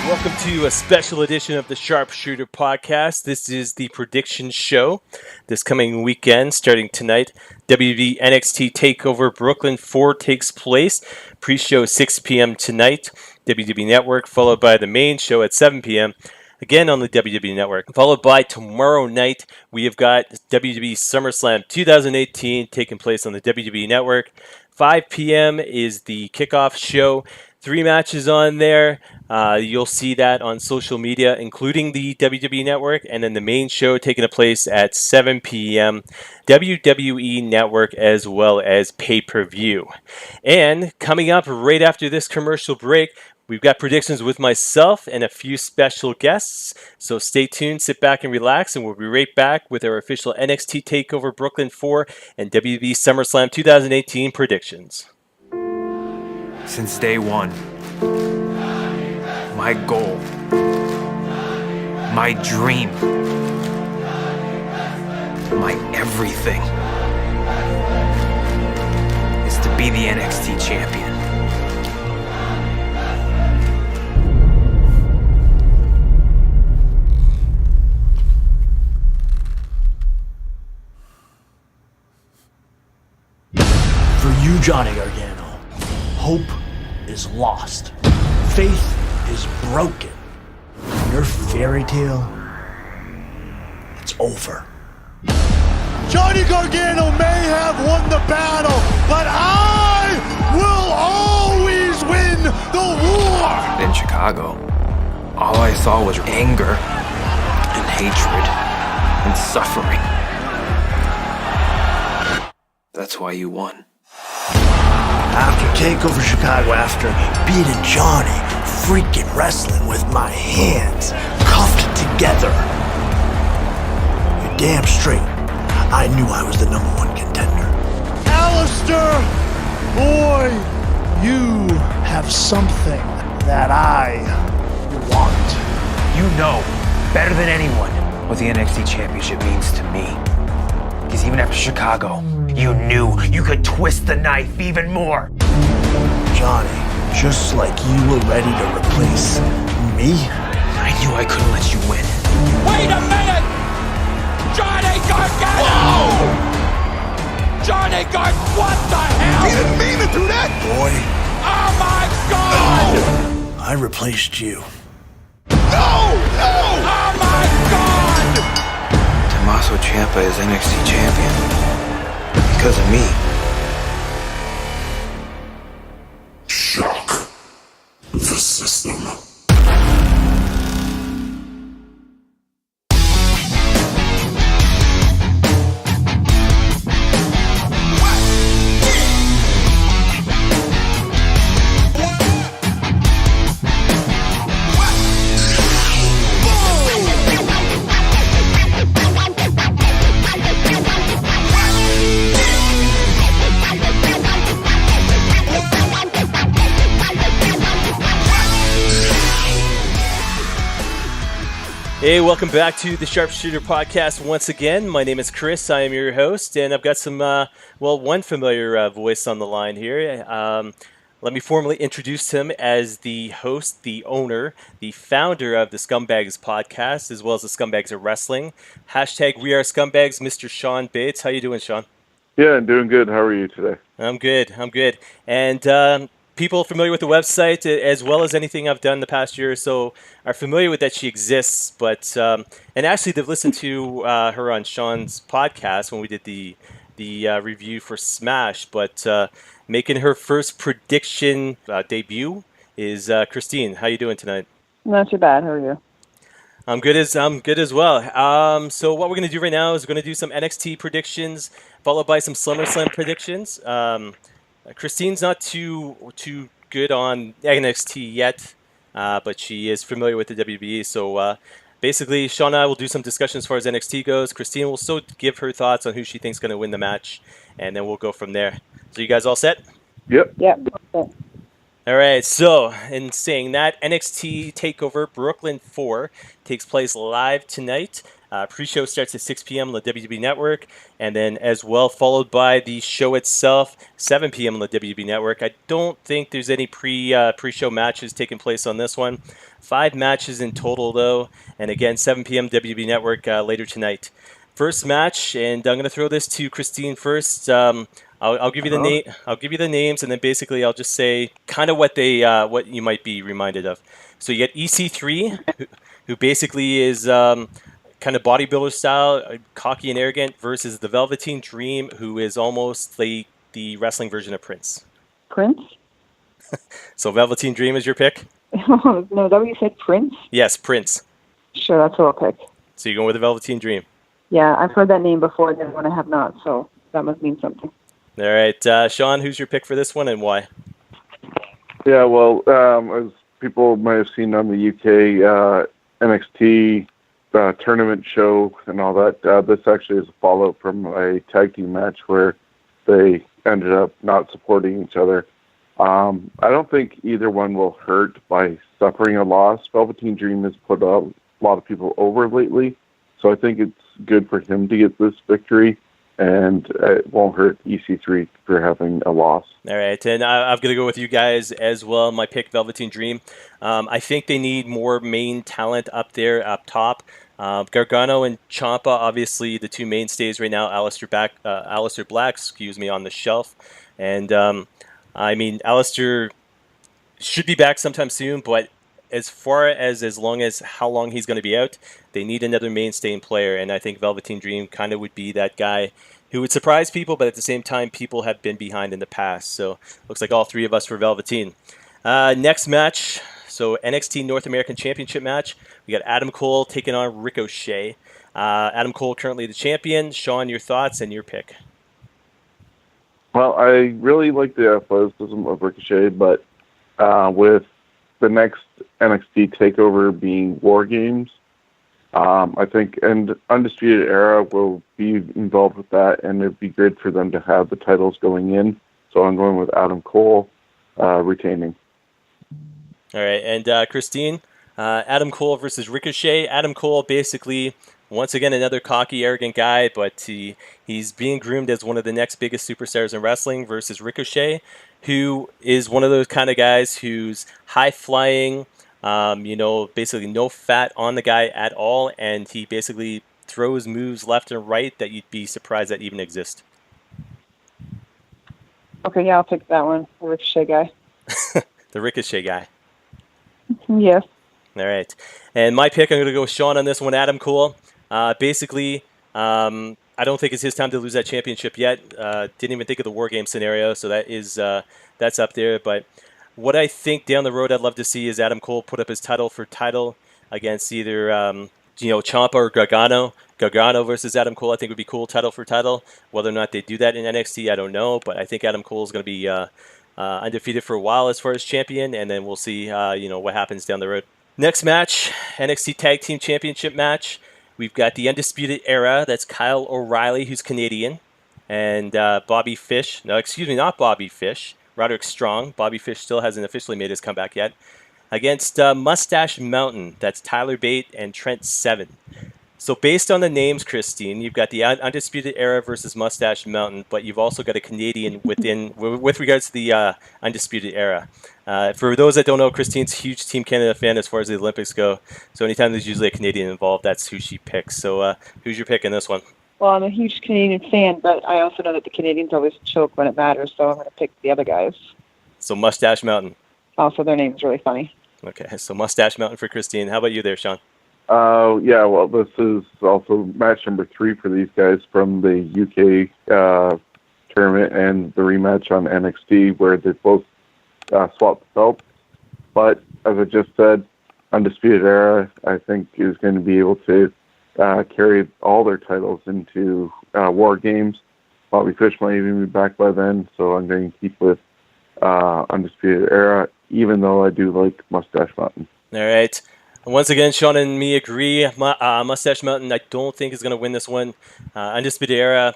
Welcome to a special edition of the Sharpshooter Podcast. This is the prediction show. This coming weekend, starting tonight, WWE NXT TakeOver Brooklyn 4 takes place. Pre-show 6 p.m. tonight, WWE Network, followed by the main show at 7 p.m., again on the WWE Network. Followed by tomorrow night, we have got WWE SummerSlam 2018 taking place on the WWE Network. 5 p.m. is the kickoff show. 3 matches on there. You'll see that on social media, including the WWE Network, and then the main show taking place at 7 p.m. WWE Network as well as pay-per-view. And coming up right after this commercial break, we've got predictions with myself and a few special guests. So stay tuned, sit back and relax, and we'll be right back with our official NXT TakeOver Brooklyn 4 and WWE SummerSlam 2018 predictions. Since day one, my goal, my dream, my everything is to be the NXT champion. For you, Johnny Gargano, hope is lost. Faith is broken. Your fairy tale, it's over. Johnny Gargano may have won the battle, but I will always win the war! In Chicago, all I saw was anger and hatred and suffering. That's why you won. After TakeOver Chicago, after beating Johnny, freaking wrestling with my hands cuffed together, you're damn straight, I knew I was the #1 contender. Alistair, boy, you have something that I want. You know better than anyone what the NXT Championship means to me. Because even after Chicago, you knew you could twist the knife even more. Johnny, just like you were ready to replace me, I knew I couldn't let you win. Wait a minute! Johnny Gargano! Whoa! Johnny Gargano, what the hell? He didn't mean to do that! boy, Oh my God! I replaced you. No! No! Oh my God! Tommaso Ciampa is NXT champion. Because of me. Shock the system. Hey, welcome back to the Sharpshooter Podcast once again. My name is Chris. I am your host, and I've got some, one familiar voice on the line here. Let me formally introduce him as the host, the owner, the founder of the Scumbags Podcast, as well as the Scumbags of Wrestling. Hashtag We Are Scumbags, Mr. Shawn Bates. How you doing, Shawn? Yeah, I'm doing good. How are you today? I'm good. And people familiar with the website, as well as anything I've done the past year or so, are familiar with that she exists. But and actually, they've listened to her on Shawn's podcast when we did the review for Smash. But making her first prediction debut is Christine. How you doing tonight? Not too bad. How are you? I'm good as well. So what we're gonna do right now is we're gonna do some NXT predictions, followed by some SummerSlam predictions. Christine's not too good on NXT yet, but she is familiar with the WWE. So basically, Shawn and I will do some discussion as far as NXT goes. Christine will still give her thoughts on who she thinks is going to win the match, and then we'll go from there. So you guys all set? Yep. Okay. All right, so in saying that, NXT TakeOver Brooklyn 4 takes place live tonight. Pre-show starts at 6 p.m. on the WWE Network, and then as well followed by the show itself, 7 p.m. on the WWE Network. I don't think there's any pre-show matches taking place on this one. 5 matches in total, though, and again, 7 p.m. WWE Network later tonight. First match, and I'm going to throw this to Christine first. I'll give you the name. I'll give you the names, and then basically I'll just say kind of what you might be reminded of. So you get EC3, who basically is kind of bodybuilder style, cocky and arrogant, versus the Velveteen Dream, who is almost the wrestling version of Prince. Prince? So Velveteen Dream is your pick? No, is that what you said, Prince? Yes, Prince. Sure, that's what I'll pick. So you're going with the Velveteen Dream. Yeah, I've heard that name before, then when I have not, so that must mean something. All right, Shawn, who's your pick for this one and why? Yeah, well, as people might have seen on the UK NXT tournament show and all that, this actually is a follow-up from a tag team match where they ended up not supporting each other. I don't think either one will hurt by suffering a loss. Velveteen Dream has put a lot of people over lately, so I think it's good for him to get this victory, and it won't hurt EC3 for having a loss. All right, and I'm going to go with you guys as well. My pick, Velveteen Dream. I think they need more main talent up there, up top. Gargano and Ciampa, obviously the two mainstays right now. Aleister Black, on the shelf. And, I mean, Aleister should be back sometime soon, but as far as long as how long he's going to be out, they need another mainstay player, and I think Velveteen Dream kind of would be that guy who would surprise people, but at the same time, people have been behind in the past. So looks like all three of us for Velveteen. Next match, so NXT North American Championship match. We got Adam Cole taking on Ricochet. Adam Cole currently the champion. Shawn, your thoughts and your pick. Well, I really like the athleticism of Ricochet, but with the next NXT TakeOver being War Games, I think, and Undisputed Era will be involved with that, and it'd be good for them to have the titles going in. So I'm going with Adam Cole retaining. All right, and Christine, Adam Cole versus Ricochet. Adam Cole basically, once again, another cocky, arrogant guy, but he's being groomed as one of the next biggest superstars in wrestling versus Ricochet, who is one of those kind of guys who's high-flying, basically no fat on the guy at all, and he basically throws moves left and right that you'd be surprised that even exist. Okay, yeah, I'll pick that one, the Ricochet guy. The Ricochet guy. Yes. All right. And my pick, I'm going to go with Shawn on this one, Adam Cole. I don't think it's his time to lose that championship yet. Didn't even think of the War Game scenario, so that's up there. But what I think down the road I'd love to see is Adam Cole put up his title against either Ciampa or Gargano. Gargano versus Adam Cole I think would be cool, title for title. Whether or not they do that in NXT, I don't know. But I think Adam Cole is going to be undefeated for a while as far as champion, and then we'll see what happens down the road. Next match, NXT Tag Team Championship match. We've got the Undisputed Era. That's Kyle O'Reilly, who's Canadian, and Bobby Fish. No, excuse me, not Bobby Fish. Roderick Strong. Bobby Fish still hasn't officially made his comeback yet. Against Mustache Mountain. That's Tyler Bate and Trent Seven. So based on the names, Christine, you've got the Undisputed Era versus Mustache Mountain, but you've also got a Canadian with regards to the Undisputed Era. For those that don't know, Christine's a huge Team Canada fan as far as the Olympics go. So anytime there's usually a Canadian involved, that's who she picks. So who's your pick in this one? Well, I'm a huge Canadian fan, but I also know that the Canadians always choke when it matters, so I'm going to pick the other guys. So Mustache Mountain. Also, their name's really funny. Okay, so Mustache Mountain for Christine. How about you there, Shawn? Yeah, well, this is also match number 3 for these guys from the UK tournament and the rematch on NXT, where they both swapped the belts. But as I just said, Undisputed Era, I think, is going to be able to carry all their titles into War Games. Bobby Fish might even be back by then, so I'm going to keep with Undisputed Era, even though I do like Mustache Mountain. All right. Once again, Shawn and me agree. Mustache Mountain, I don't think is going to win this one. Undisputed Era,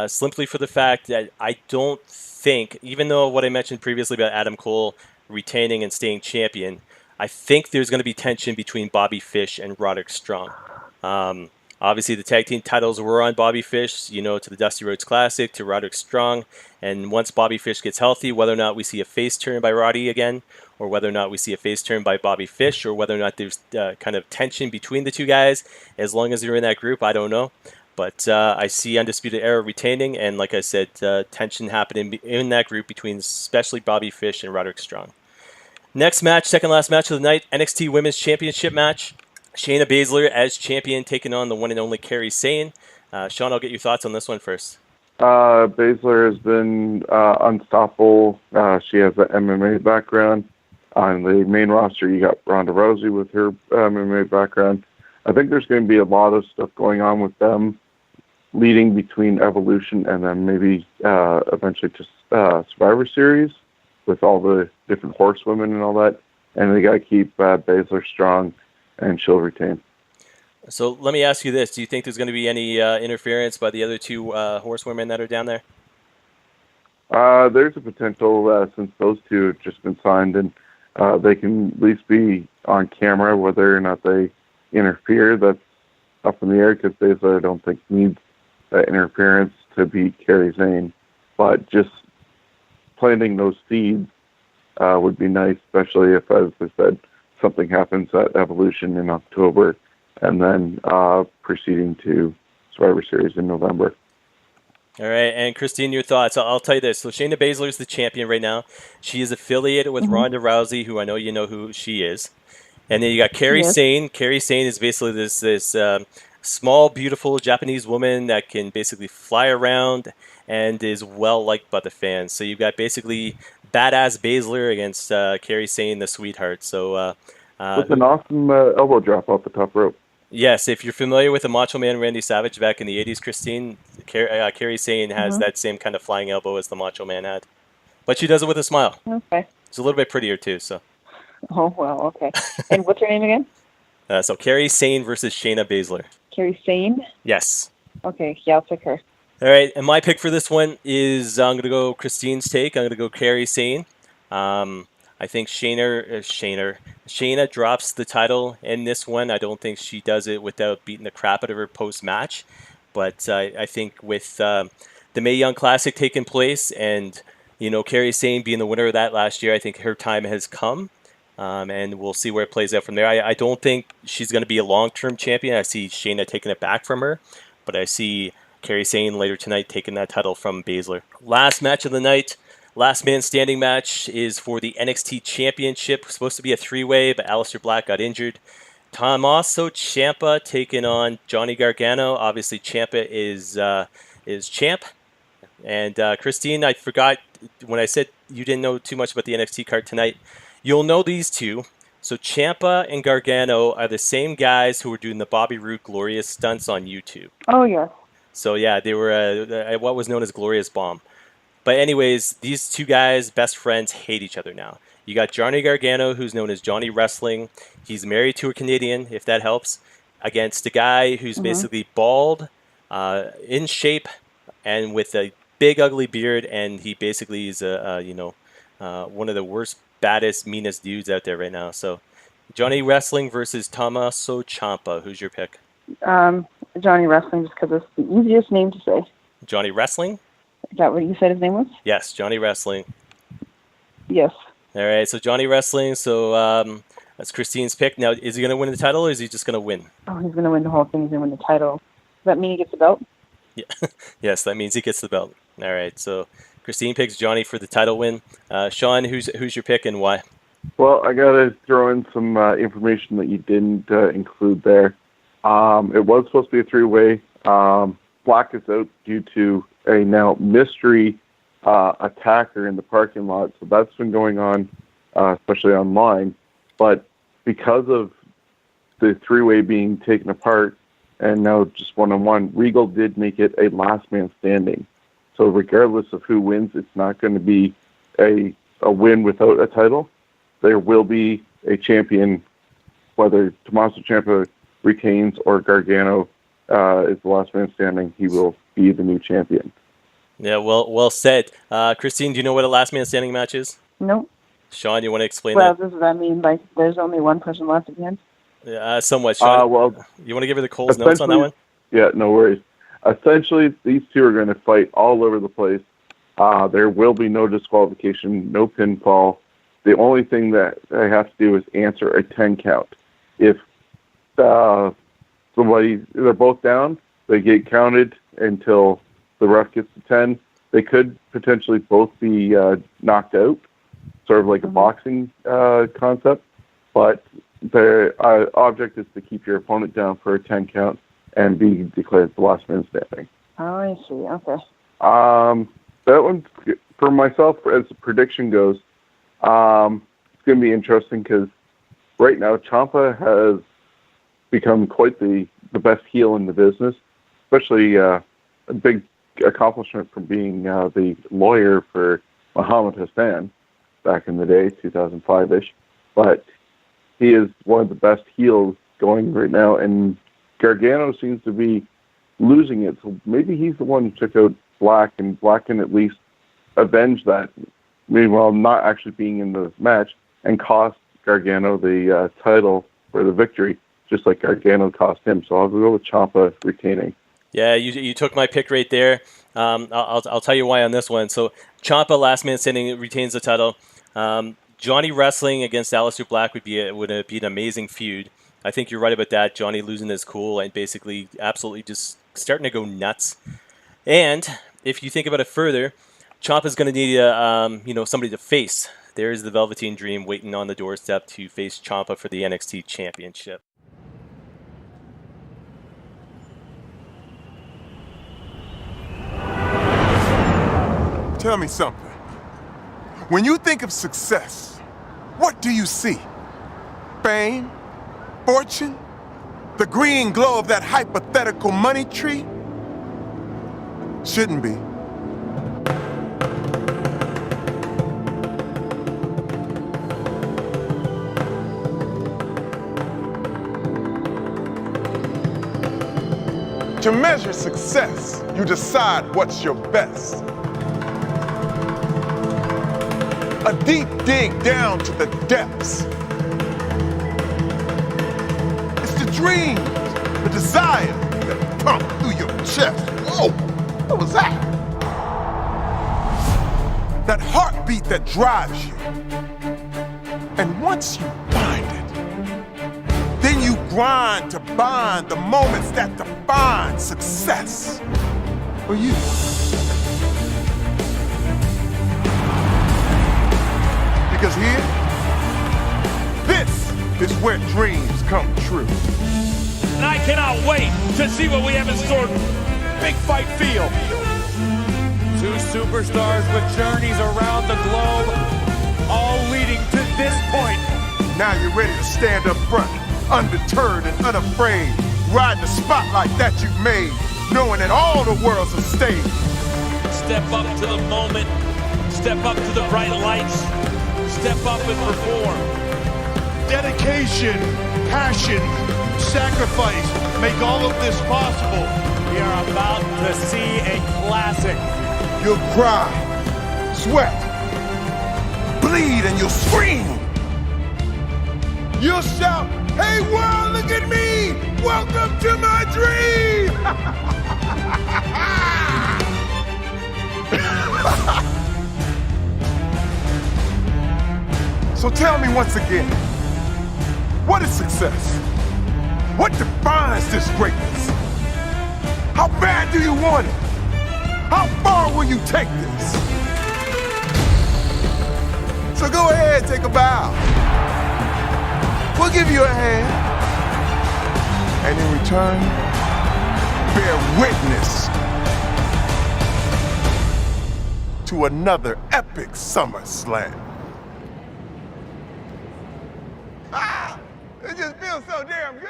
simply for the fact that I don't think, even though what I mentioned previously about Adam Cole retaining and staying champion, I think there's going to be tension between Bobby Fish and Roderick Strong. Obviously, the tag team titles were on Bobby Fish, to the Dusty Rhodes Classic, to Roderick Strong. And once Bobby Fish gets healthy, whether or not we see a face turn by Roddy again, or whether or not we see a face turn by Bobby Fish, or whether or not there's kind of tension between the two guys, as long as they're in that group, I don't know. But I see Undisputed Era retaining, and like I said, tension happening in that group between especially Bobby Fish and Roderick Strong. Next match, second last match of the night, NXT Women's Championship match. Shayna Baszler as champion taking on the one and only Kairi Sane. Shawn, I'll get your thoughts on this one first. Baszler has been unstoppable. She has an MMA background. On the main roster, you got Ronda Rousey with her MMA background. I think there's going to be a lot of stuff going on with them leading between Evolution and then maybe eventually to Survivor Series with all the different horsewomen and all that. And they got to keep Baszler strong, and she'll retain. So let me ask you this. Do you think there's going to be any interference by the other two horsewomen that are down there? There's a potential since those two have just been signed, and they can at least be on camera. Whether or not they interfere, that's up in the air, because Baszler I don't think needs interference to beat Kairi Sane. But just planting those seeds would be nice, especially if, as I said, something happens at Evolution in October, and then proceeding to Survivor Series in November. All right, and Christine, your thoughts. I'll tell you this. So Shayna Baszler is the champion right now. She is affiliated with Ronda Rousey, who I know you know who she is. And then you got Kairi Sane. Kairi Sane is basically this small, beautiful Japanese woman that can basically fly around and is well-liked by the fans. So you've got basically badass Baszler against Kairi Sane, the sweetheart. So with an awesome elbow drop off the top rope. Yes, if you're familiar with the Macho Man Randy Savage back in the 80s, Christine, Kairi Sane has that same kind of flying elbow as the Macho Man had. But she does it with a smile. Okay. It's a little bit prettier, too. So. Oh, well, okay. And what's her name again? So Kairi Sane versus Shayna Baszler. Kairi Sane? Yes. Okay, yeah, I'll pick her. All right, and my pick for this one is I'm going to go Christine's take. I'm going to go Kairi Sane. I think Shayna drops the title in this one. I don't think she does it without beating the crap out of her post-match. But I think with the Mae Young Classic taking place and, Kairi Sane being the winner of that last year, I think her time has come. And we'll see where it plays out from there. I don't think she's going to be a long-term champion. I see Shayna taking it back from her. But I see Kairi Sane later tonight taking that title from Baszler. Last match of the night. Last man standing match is for the NXT Championship. Supposed to be a three-way, but Aleister Black got injured. Tommaso Ciampa taking on Johnny Gargano. Obviously, Ciampa is champ. And Christine, I forgot when I said you didn't know too much about the NXT card tonight. You'll know these two. So Ciampa and Gargano are the same guys who were doing the Bobby Roode Glorious stunts on YouTube. Oh, yeah. So, yeah, they were what was known as Glorious Bomb. But anyways, these two guys, best friends, hate each other now. You got Johnny Gargano, who's known as Johnny Wrestling. He's married to a Canadian, if that helps, against a guy who's basically bald, in shape, and with a big, ugly beard. And he basically is, one of the worst, baddest, meanest dudes out there right now. So Johnny Wrestling versus Tommaso Ciampa. Who's your pick? Johnny Wrestling, just because it's the easiest name to say. Johnny Wrestling? Is that what you said his name was? Yes, Johnny Wrestling. Yes. All right, so Johnny Wrestling. So that's Christine's pick. Now, is he going to win the title, or is he just going to win? Oh, he's going to win the whole thing. He's going to win the title. Does that mean he gets the belt? Yeah. Yes, that means he gets the belt. All right, so Christine picks Johnny for the title win. Shawn, who's your pick and why? Well, I got to throw in some information that you didn't include there. It was supposed to be a three-way. Black is out due to a now mystery attacker in the parking lot. So that's been going on, especially online. But because of the three-way being taken apart and now just one-on-one, Regal did make it a last man standing. So regardless of who wins, it's not going to be a win without a title. There will be a champion, whether Tommaso Ciampa retains or Gargano is the last man standing. He will be the new champion. Yeah, well said. Christine, do you know what a last man standing match is? Nope. Shawn, you want to explain that? Well, does that mean there's only one person left at the end? Somewhat. Shawn, well, you want to give her the Cole's notes on that one? Yeah, no worries. Essentially, these two are going to fight all over the place. There will be no disqualification, no pinfall. The only thing that I have to do is answer a 10 count. If they're both down, they get counted until the ref gets to 10. They could potentially both be knocked out, sort of like a boxing concept. But the object is to keep your opponent down for a 10 count and be declared the last man standing. Oh, I see. Okay. That one, for myself, as the prediction goes, it's going to be interesting because right now Ciampa has become quite the best heel in the business, especially a big accomplishment from being the lawyer for Muhammad Hassan back in the day, 2005-ish. But he is one of the best heels going right now, and Gargano seems to be losing it. So maybe he's the one who took out Black, and Black can at least avenge that, meanwhile not actually being in the match, and cost Gargano the title for the victory, just like Gargano cost him. So I'll go with Ciampa retaining. Yeah, you took my pick right there. I'll tell you why on this one. So Ciampa, last man standing, retains the title. Johnny wrestling against Aleister Black would be an amazing feud. I think you're right about that. Johnny losing his cool and basically absolutely just starting to go nuts. And if you think about it further, Ciampa's going to need somebody to face. There's the Velveteen Dream waiting on the doorstep to face Ciampa for the NXT Championship. Tell me something. When you think of success, what do you see? Fame? Fortune? The green glow of that hypothetical money tree? Shouldn't be. To measure success, you decide what's your best. A deep dig down to the depths. It's the dreams, the desire that pump through your chest. Whoa, what was that? That heartbeat that drives you. And once you find it, then you grind to bind the moments that define success for you. Because here, this is where dreams come true. And I cannot wait to see what we have in store. Big fight feel. Two superstars with journeys around the globe, all leading to this point. Now you're ready to stand up front, undeterred and unafraid, riding the spotlight that you've made, knowing that all the world's a stage. Step up to the moment, step up to the bright lights, step up and perform. Dedication, passion, sacrifice make all of this possible. We are about to see a classic. You'll cry, sweat, bleed, and you'll scream. You'll shout, "Hey world, look at me! Welcome to my dream!" So tell me once again, what is success? What defines this greatness? How bad do you want it? How far will you take this? So go ahead, take a bow. We'll give you a hand. And in return, bear witness to another epic SummerSlam. It just feels so damn good.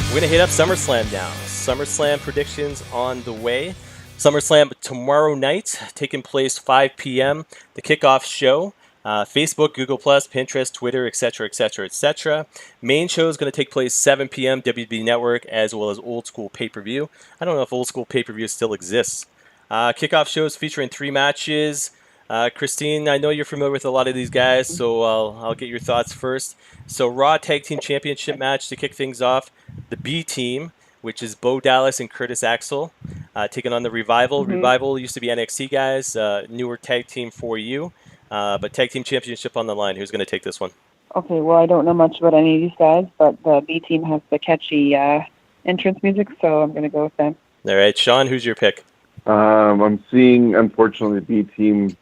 We're going to hit up SummerSlam now. SummerSlam predictions on the way. SummerSlam tomorrow night, taking place 5 p.m. The kickoff show. Facebook, Google+, Pinterest, Twitter, etc., etc., etc. Main show is going to take place 7 p.m. WWE Network, as well as Old School Pay-Per-View. I don't know if Old School Pay-Per-View still exists. Kickoff shows featuring 3 matches. Christine, I know you're familiar with a lot of these guys, so I'll get your thoughts first. So Raw Tag Team Championship match to kick things off. The B Team, which is Bo Dallas and Curtis Axel, taking on the Revival. Mm-hmm. Revival used to be NXT guys, newer tag team for you. But Tag Team Championship on the line. Who's going to take this one? Okay, well, I don't know much about any of these guys, but the B Team has the catchy entrance music, so I'm going to go with them. All right, Shawn, who's your pick? I'm seeing, unfortunately, the B Team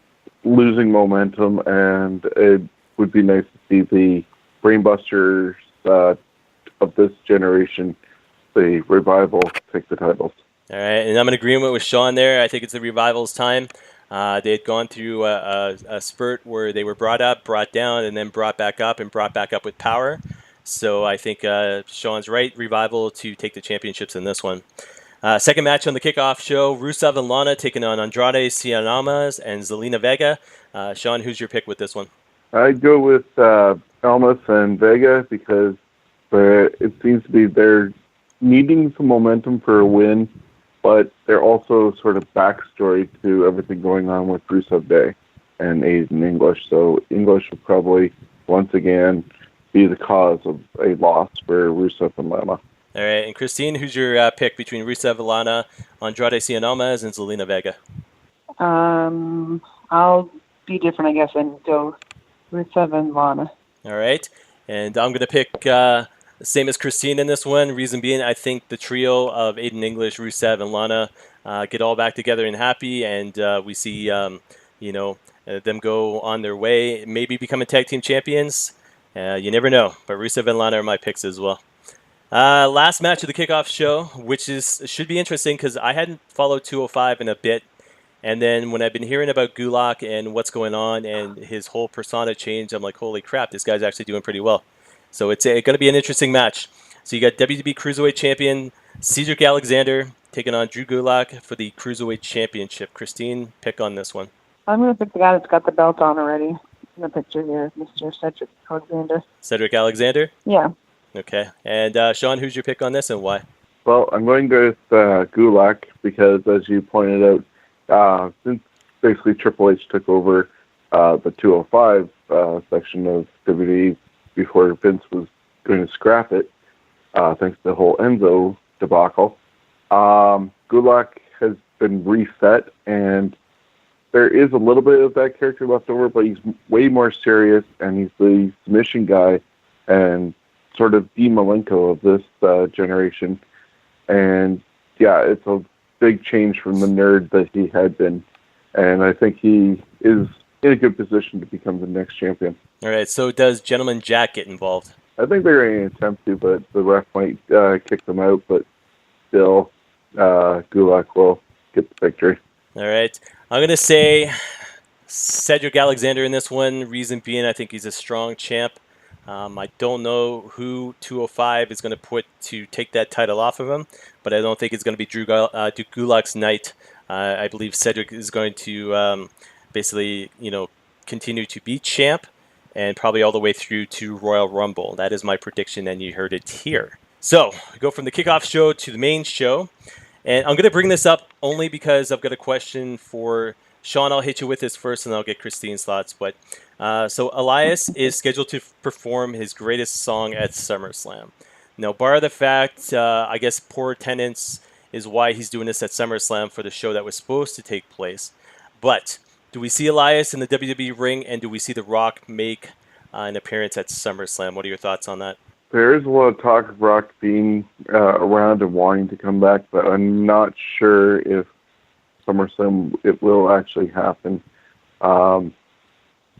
losing momentum, and it would be nice to see the brainbusters of this generation, the Revival, take the titles. All right, and I'm in agreement with Shawn there. I think it's the Revival's time. They had gone through a spurt where they were brought up, brought down, and then brought back up with power. So I think Shawn's right. Revival to take the championships in this one. Second match on the kickoff show, Rusev and Lana taking on Andrade Cien Almas and Zelina Vega. Shawn, who's your pick with this one? I'd go with Almas and Vega because it seems to be they're needing some momentum for a win, but they're also sort of backstory to everything going on with Rusev Day and Aiden English. So English will probably once again be the cause of a loss for Rusev and Lana. All right, and Christine, who's your pick between Rusev and Lana, Andrade Cien Almas, and Zelina Vega? I'll be different, I guess, and go Rusev and Lana. All right, and I'm going to pick same as Christine in this one. Reason being, I think the trio of Aiden English, Rusev, and Lana get all back together and happy, and we see them go on their way, maybe becoming tag team champions. You never know, but Rusev and Lana are my picks as well. Last match of the kickoff show, which should be interesting because I hadn't followed 205 in a bit, and then when I've been hearing about Gulak and what's going on and his whole persona change, I'm like, holy crap, this guy's actually doing pretty well. So it's going to be an interesting match. So you got WWE Cruiserweight Champion Cedric Alexander taking on Drew Gulak for the Cruiserweight Championship. Christine, pick on this one. I'm going to pick the guy that's got the belt on already. In the picture here, Mr. Cedric Alexander. Cedric Alexander? Yeah. Okay. And Shawn, who's your pick on this and why? Well, I'm going to go with Gulak because, as you pointed out, since basically Triple H took over the 205 section of WWE before Vince was going to scrap it, thanks to the whole Enzo debacle, Gulak has been reset, and there is a little bit of that character left over, but he's way more serious, and he's the submission guy and sort of the Malenko of this generation. And yeah, it's a big change from the nerd that he had been, and I think he is in a good position to become the next champion. All right, so does Gentleman Jack get involved? I think they're going to attempt to, but the ref might kick them out, but still, Gulak will get the victory. All right, I'm going to say Cedric Alexander in this one, reason being I think he's a strong champ. I don't know who 205 is going to put to take that title off of him, but I don't think it's going to be Drew Gulak's night. I believe Cedric is going to basically, continue to be champ and probably all the way through to Royal Rumble. That is my prediction, and you heard it here. So, we go from the kickoff show to the main show, and I'm going to bring this up only because I've got a question for Shawn. I'll hit you with this first, and I'll get Christine's thoughts, but so Elias is scheduled to perform his greatest song at SummerSlam. Now, bar the fact, I guess poor attendance is why he's doing this at SummerSlam for the show that was supposed to take place. But do we see Elias in the WWE ring, and do we see The Rock make an appearance at SummerSlam? What are your thoughts on that? There is a lot of talk of Rock being around and wanting to come back, but I'm not sure if SummerSlam it will actually happen.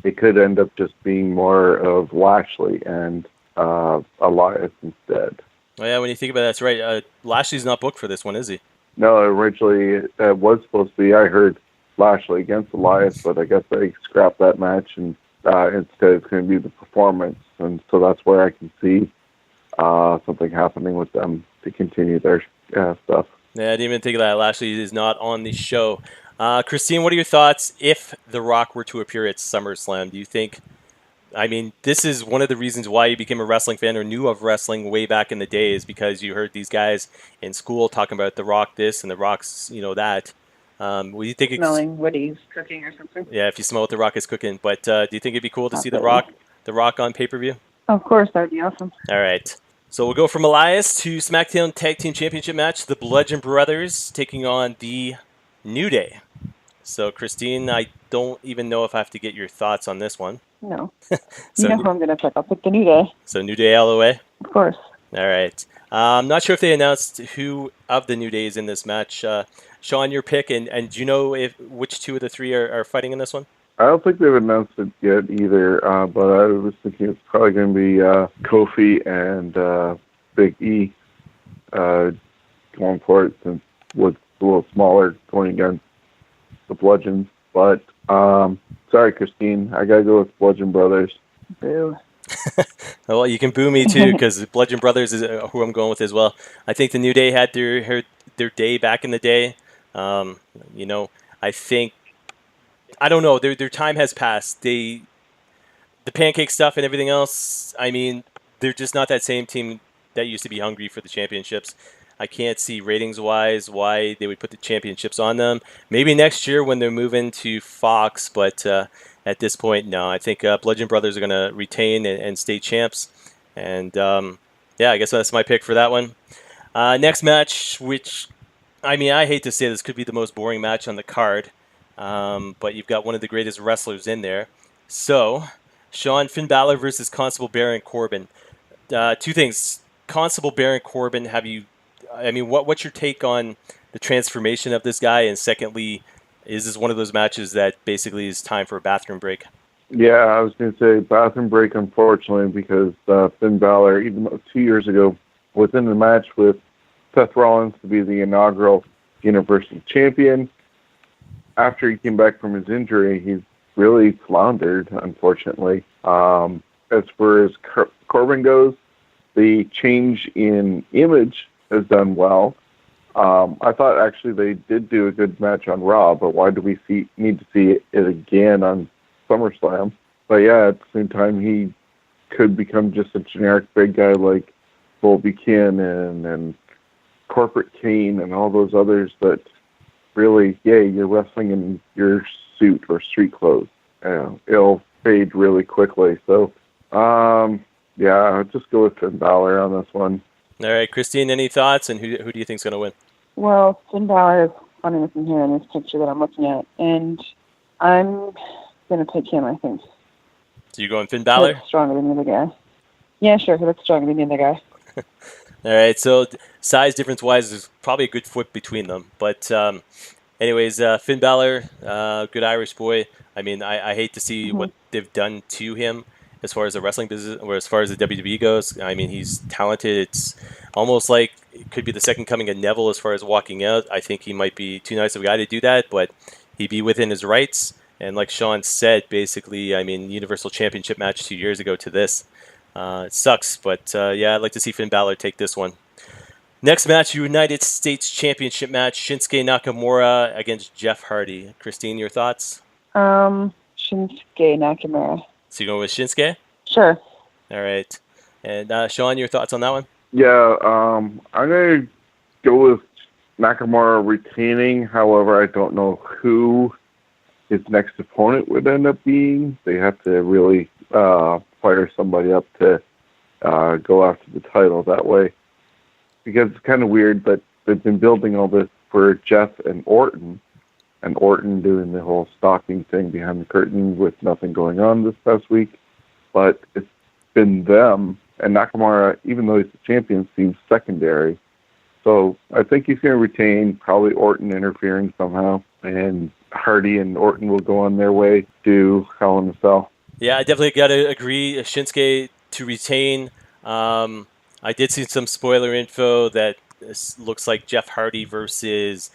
It could end up just being more of Lashley and Elias instead. Oh, yeah, when you think about it, that's right. Lashley's not booked for this one, is he? No, originally it was supposed to be. I heard Lashley against Elias, but I guess they scrapped that match, and instead it's going to be the performance. And so that's where I can see something happening with them to continue their stuff. Yeah, I didn't even think of that. Lashley is not on the show. Christine, what are your thoughts if The Rock were to appear at SummerSlam? Do you think, I mean, this is one of the reasons why you became a wrestling fan or knew of wrestling way back in the day is because you heard these guys in school talking about The Rock this and The Rock's, that. What do you think? Smelling what he's cooking or something. Yeah, if you smell what The Rock is cooking. But do you think it'd be cool to see The Absolutely. Rock on pay-per-view? Of course, that'd be awesome. All right. So we'll go from Elias to SmackDown Tag Team Championship match. The Bludgeon Brothers taking on the New Day. So, Christine, I don't even know if I have to get your thoughts on this one. No. So, you know who I'm going to pick. I'll pick the New Day. So, New Day LOA? Of course. All right. I'm not sure if they announced who of the New Day is in this match. Shawn, your pick, and do you know which two of the three are fighting in this one? I don't think they've announced it yet either, but I was thinking it's probably going to be Kofi and Big E going for it, since it's a little smaller going against the Bludgeons. But sorry, Christine, I got to go with Bludgeon Brothers. Boo. Well, you can boo me too, because Bludgeon Brothers is who I'm going with as well. I think the New Day had their day back in the day. I think, I don't know, their time has passed. The pancake stuff and everything else, I mean, they're just not that same team that used to be hungry for the championships. I can't see ratings-wise why they would put the championships on them. Maybe next year when they're moving to Fox, but at this point, no. I think Bludgeon Brothers are going to retain and stay champs. And, I guess that's my pick for that one. Next match, which, I mean, I hate to say this could be the most boring match on the card, but you've got one of the greatest wrestlers in there. So, Shawn, Finn Balor versus Constable Baron Corbin. Two things. Constable Baron Corbin, what's your take on the transformation of this guy? And secondly, is this one of those matches that basically is time for a bathroom break? Yeah, I was going to say bathroom break, unfortunately, because Finn Balor, even 2 years ago, was in the match with Seth Rollins to be the inaugural Universal Champion. After he came back from his injury, he's really floundered, unfortunately. As far as Corbin goes, the change in image has done well. I thought actually they did do a good match on Raw, but why do we need to see it again on SummerSlam? But yeah, at the same time, he could become just a generic big guy like Bull Buchanan and Corporate Kane and all those others that really, you're wrestling in your suit or street clothes. It'll fade really quickly. So, I'll just go with Finn Balor on this one. All right, Christine, any thoughts? And who do you think's going to win? Well, Finn Balor is funny looking here in this picture that I'm looking at, and I'm going to pick him, I think. So you're going Finn Balor? He looks stronger than the other guy. Yeah, sure, he looks stronger than the other guy. All right, so size difference-wise, there's probably a good foot between them. But anyways, Finn Balor, good Irish boy. I mean, I hate to see what they've done to him as far as the wrestling business or as far as the WWE goes. I mean, he's talented. It's almost like it could be the second coming of Neville as far as walking out. I think he might be too nice of a guy to do that, but he'd be within his rights. And like Shawn said, basically, I mean, Universal Championship match 2 years ago to this. It sucks, but I'd like to see Finn Balor take this one. Next match, United States Championship match, Shinsuke Nakamura against Jeff Hardy. Christine, your thoughts? Shinsuke Nakamura. So you're going with Shinsuke? Sure. All right. And Shawn, your thoughts on that one? Yeah, I'm going to go with Nakamura retaining. However, I don't know who his next opponent would end up being. They have to really fire somebody up to go after the title that way. Because it's kind of weird that they've been building all this for Jeff and Orton doing the whole stalking thing behind the curtain with nothing going on this past week. But it's been them, and Nakamura, even though he's the champion, seems secondary. So I think he's going to retain, probably Orton interfering somehow, and Hardy and Orton will go on their way to Hell in a Cell. Yeah, I definitely got to agree. Shinsuke to retain. I did see some spoiler info that this looks like Jeff Hardy versus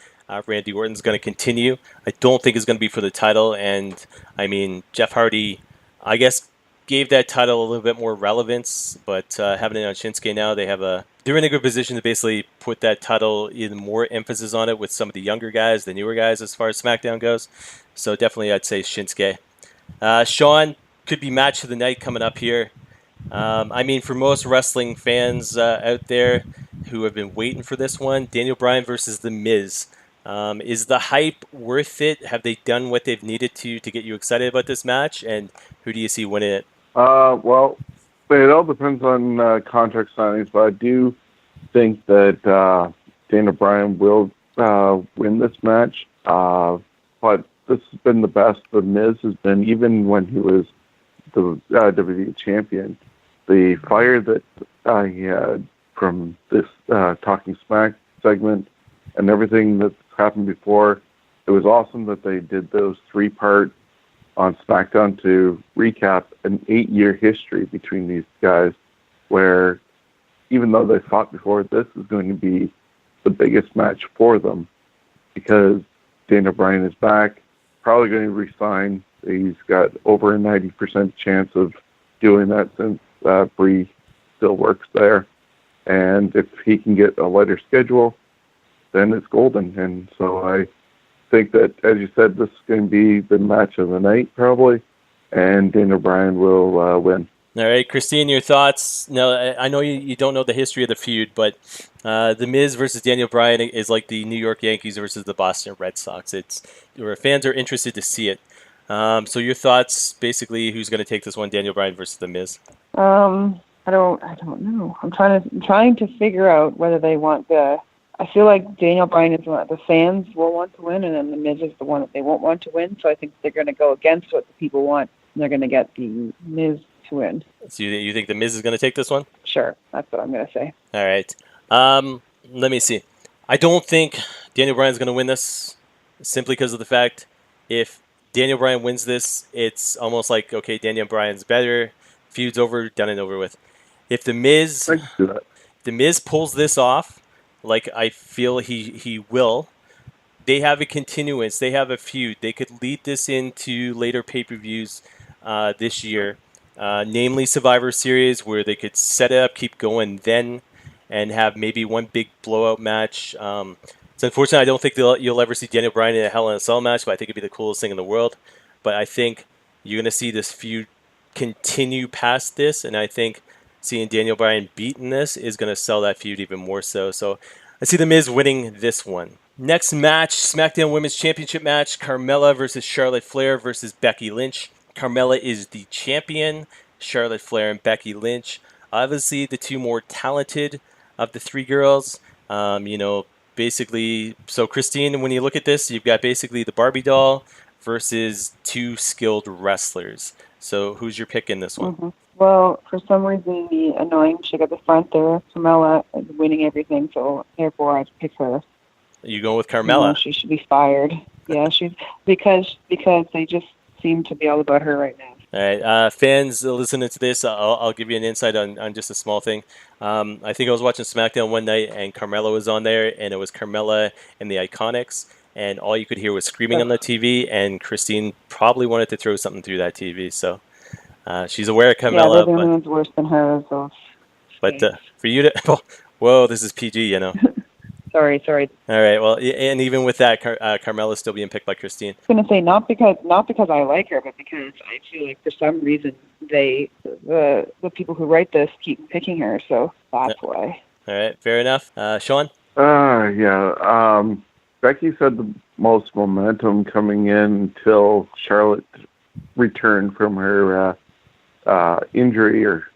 Randy Orton is going to continue. I don't think it's going to be for the title. And, I mean, Jeff Hardy, I guess, gave that title a little bit more relevance, but having it on Shinsuke now, they're in a good position to basically put that title in more emphasis on it with some of the younger guys, the newer guys as far as SmackDown goes. So definitely I'd say Shinsuke. Shawn could be match of the night coming up here. I mean, for most wrestling fans out there who have been waiting for this one, Daniel Bryan versus The Miz. Is the hype worth it? Have they done what they've needed to get you excited about this match? And who do you see winning it? Well, it all depends on contract signings, but I do think that Daniel Bryan will win this match. But this has been the best The Miz has been, even when he was the WWE champion. The fire that he had from this Talking Smack segment and everything that's happened before, it was awesome that they did those 3-part on SmackDown to recap an 8-year history between these guys, where even though they fought before, this is going to be the biggest match for them because Daniel Bryan is back, probably going to resign. He's got over a 90% chance of doing that since Bree still works there. And if he can get a lighter schedule, then it's golden. And so I think that, as you said, this is going to be the match of the night, probably, and Daniel Bryan will win. All right, Christine, your thoughts? Now, I know you don't know the history of the feud, but The Miz versus Daniel Bryan is like the New York Yankees versus the Boston Red Sox. It's where fans are interested to see it. So your thoughts, basically, who's going to take this one, Daniel Bryan versus The Miz? I don't know. I'm trying to figure out whether they want I feel like Daniel Bryan is the one the fans will want to win, and then The Miz is the one that they won't want to win. So I think they're going to go against what the people want, and they're going to get The Miz to win. So you think The Miz is going to take this one? Sure, that's what I'm going to say. All right. Let me see. I don't think Daniel Bryan's going to win this, simply because of the fact if Daniel Bryan wins this, it's almost like, okay, Daniel Bryan's better, feud's over, done and over with. If The Miz pulls this off, like I feel he will, they have a continuance, they have a feud. They could lead this into later pay-per-views this year, namely Survivor Series, where they could set it up, keep going then, and have maybe one big blowout match. It's unfortunate I don't think you'll ever see Daniel Bryan in a Hell in a Cell match, but I think it'd be the coolest thing in the world. But I think you're going to see this feud continue past this, and I think seeing Daniel Bryan beating this is going to sell that feud even more so. So I see The Miz winning this one. Next match, SmackDown Women's Championship match, Carmella versus Charlotte Flair versus Becky Lynch. Carmella is the champion. Charlotte Flair and Becky Lynch, obviously the two more talented of the three girls. Basically, so Christine, when you look at this, you've got basically the Barbie doll versus two skilled wrestlers. So who's your pick in this one? Mm-hmm. Well, for some reason, the annoying chick at the front there, Carmella, is winning everything, so therefore I pick her. You going with Carmella? She should be fired. Yeah, because they just seem to be all about her right now. All right, fans listening to this, I'll give you an insight on just a small thing. I think I was watching SmackDown one night, and Carmella was on there, and it was Carmella and the Iconics, and all you could hear was screaming on the TV, and Christine probably wanted to throw something through that TV, so she's aware of Carmella. Yeah, the other one's worse than her, so... But for you to... Whoa, this is PG, you know. Sorry. All right, well, and even with that, Carmella's still being picked by Christine. I was going to say, not because I like her, but because I feel like for some reason the people who write this keep picking her, so that's why. All right, fair enough. Shawn? Yeah. Becky said the most momentum coming in until Charlotte returned from her injury or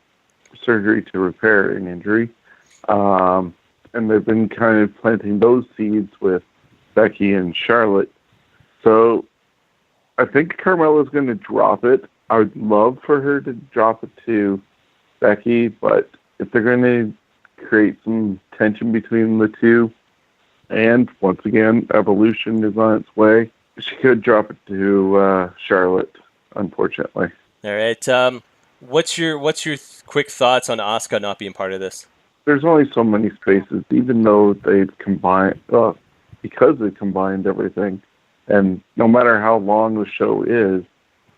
surgery to repair an injury. And they've been kind of planting those seeds with Becky and Charlotte. So I think Carmella's going to drop it. I would love for her to drop it to Becky, but if they're going to create some tension between the two, and once again, Evolution is on its way, she could drop it to Charlotte, unfortunately. All right. What's your quick thoughts on Asuka not being part of this? There's only so many spaces, even though they've combined, because they combined everything. And no matter how long the show is,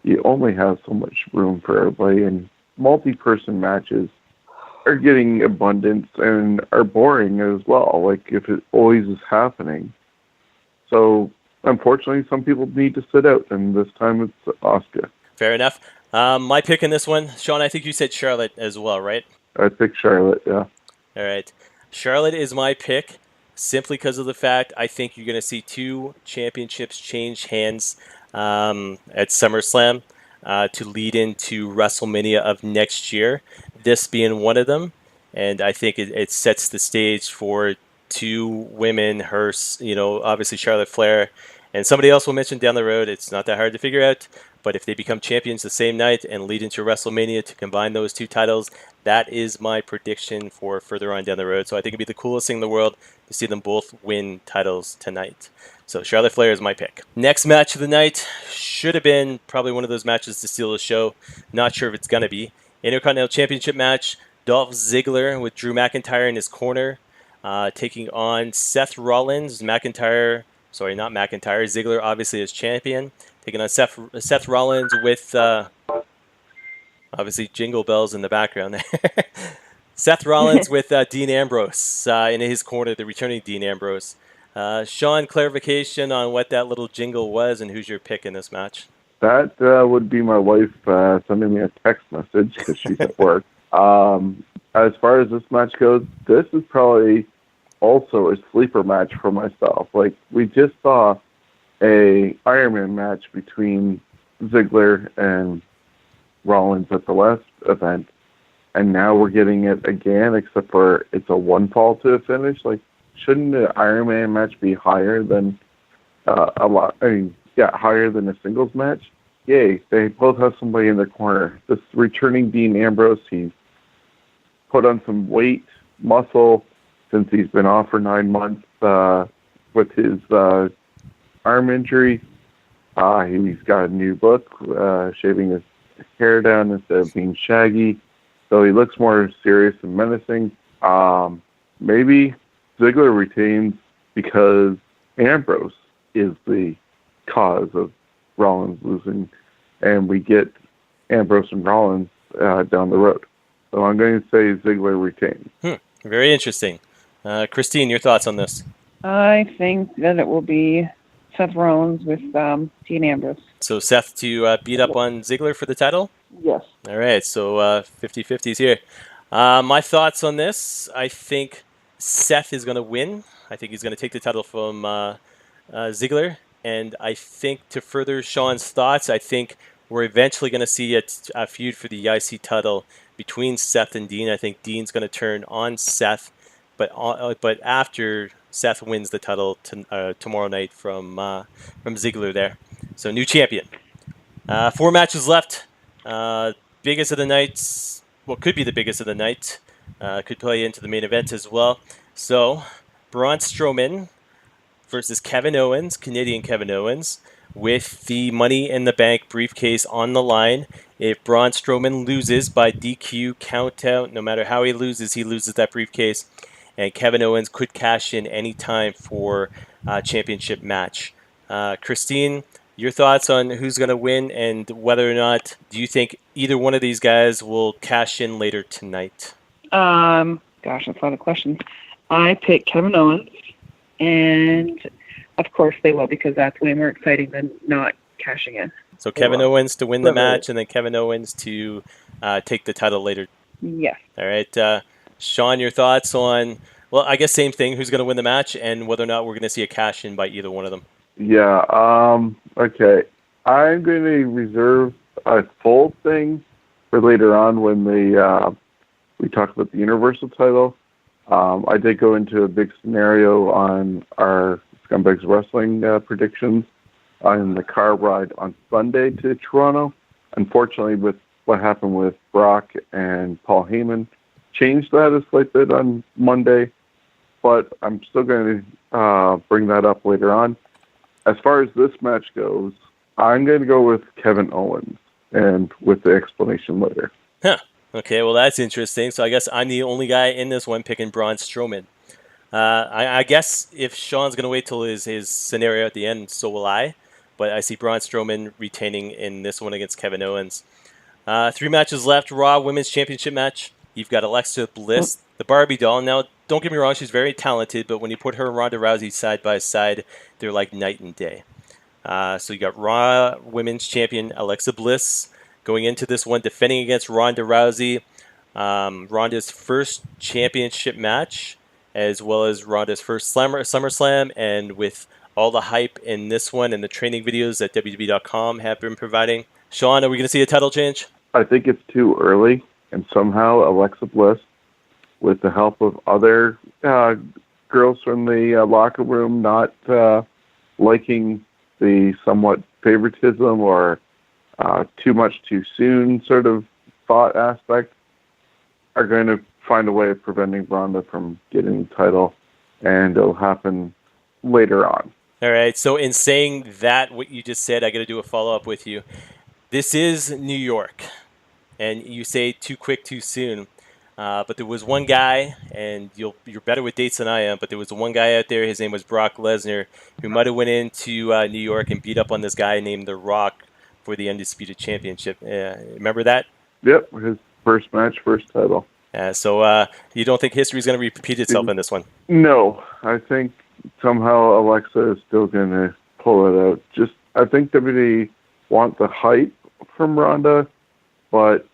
you only have so much room for everybody, and multi-person matches are getting abundance and are boring as well, like if it always is happening. So, unfortunately, some people need to sit out, and this time it's Asuka. Fair enough. My pick in this one, Shawn, I think you said Charlotte as well, right? I picked Charlotte, yeah. All right. Charlotte is my pick simply because of the fact I think you're going to see 2 championships change hands at SummerSlam to lead into WrestleMania of next year, this being one of them. And I think it sets the stage for 2 women, obviously Charlotte Flair, and somebody else will mention down the road. It's not that hard to figure out. But if they become champions the same night and lead into WrestleMania to combine those 2 titles, that is my prediction for further on down the road. So I think it'd be the coolest thing in the world to see them both win titles tonight. So Charlotte Flair is my pick. Next match of the night should have been probably one of those matches to steal the show. Not sure if it's going to be. Intercontinental Championship match, Dolph Ziggler with Drew McIntyre in his corner, taking on Seth Rollins. Ziggler obviously is champion. Taking on Seth Rollins with, obviously, jingle bells in the background there. Seth Rollins with Dean Ambrose in his corner, the returning Dean Ambrose. Shawn, clarification on what that little jingle was and who's your pick in this match? That would be my wife sending me a text message because she's at work. As far as this match goes, this is probably also a sleeper match for myself. Like, we just saw a Iron Man match between Ziggler and Rollins at the last event, and now we're getting it again, except for it's a 1 fall to a finish. Like, shouldn't the Iron Man match be higher than higher than a singles match? Yay, they both have somebody in their corner. This returning Dean Ambrose, he's put on some weight, muscle, since he's been off for 9 months with his arm injury. He's got a new look, shaving his hair down instead of being shaggy. So he looks more serious and menacing. Maybe Ziggler retains because Ambrose is the cause of Rollins losing, and we get Ambrose and Rollins down the road. So I'm going to say Ziggler retains. Very interesting. Christine, your thoughts on this? I think that it will be Seth Rollins with Dean Ambrose. So Seth to beat up on Ziggler for the title? Yes. All right, so 50-50s here. My thoughts on this, I think Seth is going to win. I think he's going to take the title from Ziggler. And I think to further Shawn's thoughts, I think we're eventually going to see a feud for the IC title between Seth and Dean. I think Dean's going to turn on Seth, but after Seth wins the title tomorrow night from Ziggler there. So new champion. 4 matches left. Biggest of the night. Well, could be the biggest of the night. Could play into the main event as well. So Braun Strowman versus Kevin Owens, Canadian Kevin Owens, with the Money in the Bank briefcase on the line. If Braun Strowman loses by DQ countout, no matter how he loses that briefcase. And Kevin Owens could cash in any time for a championship match. Christine, your thoughts on who's going to win and whether or not do you think either one of these guys will cash in later tonight? Gosh, that's a lot of questions. I pick Kevin Owens, and of course they will, because that's way more exciting than not cashing in. So Kevin Owens to win the match, and then Kevin Owens to take the title later. Yes. All right. Shawn, your thoughts on, well, I guess same thing, who's going to win the match and whether or not we're going to see a cash-in by either one of them. Yeah, okay. I'm going to reserve a full thing for later on when we talk about the Universal title. I did go into a big scenario on our Scumbags of Wrestling predictions on the car ride on Sunday to Toronto. Unfortunately, with what happened with Brock and Paul Heyman, changed that a slight bit on Monday, but I'm still going to bring that up later on. As far as this match goes, I'm going to go with Kevin Owens, and with the explanation later. Huh. Okay, well, that's interesting. So I guess I'm the only guy in this one picking Braun Strowman. I guess if Shawn's going to wait till his scenario at the end, so will I. but I see Braun Strowman retaining in this one against Kevin Owens. 3 matches left. Raw Women's Championship match. You've got Alexa Bliss, the Barbie doll. Now, don't get me wrong, she's very talented, but when you put her and Ronda Rousey side by side, they're like night and day. So you got Raw Women's Champion Alexa Bliss going into this one, defending against Ronda Rousey. Ronda's first championship match, as well as Ronda's first SummerSlam, and with all the hype in this one and the training videos that WWE.com have been providing. Shawn, are we going to see a title change? I think it's too early, and somehow Alexa Bliss, with the help of other girls from the locker room not liking the somewhat favoritism or too much too soon sort of thought aspect, are going to find a way of preventing Ronda from getting the title, and it'll happen later on. All right, so in saying that, what you just said, I got to do a follow-up with you. This is New York, and you say too quick, too soon. But there was one guy, and you're better with dates than I am, but there was one guy out there, his name was Brock Lesnar, who might have went into New York and beat up on this guy named The Rock for the Undisputed Championship. Remember that? Yep, his first match, first title. So you don't think history is going to repeat itself in this one? No, I think somehow Alexa is still going to pull it out. I think WWE want the hype from Ronda, but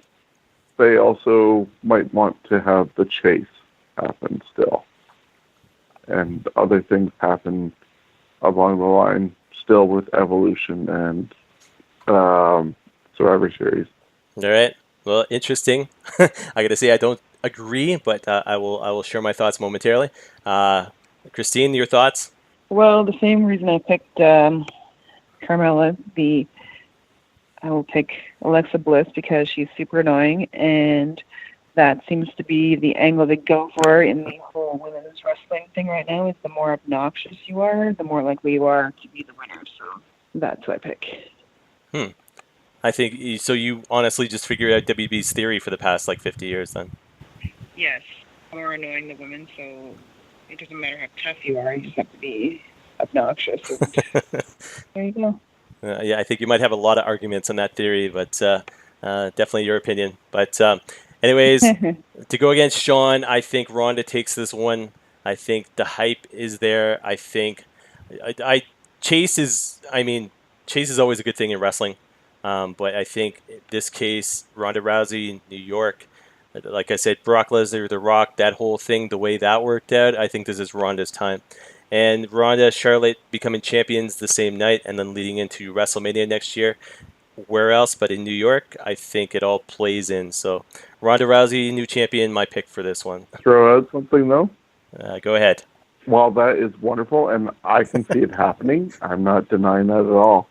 they also might want to have the chase happen still. And other things happen along the line still with Evolution and Survivor Series. All right. Well, interesting. I got to say I don't agree, but I will share my thoughts momentarily. Christine, your thoughts? Well, the same reason I picked Carmella. I will pick Alexa Bliss because she's super annoying, and that seems to be the angle they go for in the whole women's wrestling thing right now. Is the more obnoxious you are, the more likely you are to be the winner. So that's what I pick. I think so. You honestly just figured out WB's theory for the past 50 years, then? Yes, more annoying the women, so it doesn't matter how tough you are. You just have to be obnoxious. There you go. Yeah, I think you might have a lot of arguments on that theory, but definitely your opinion. But anyways, to go against Shawn, I think Ronda takes this one. I think the hype is there. I think Chase is always a good thing in wrestling. But I think in this case, Ronda Rousey, New York, like I said, Brock Lesnar, The Rock, that whole thing, the way that worked out, I think this is Ronda's time. And Ronda, Charlotte becoming champions the same night and then leading into WrestleMania next year. Where else but in New York? I think it all plays in. So Ronda Rousey, new champion, my pick for this one. Throw out something, though? Go ahead. Well, that is wonderful, and I can see it happening. I'm not denying that at all.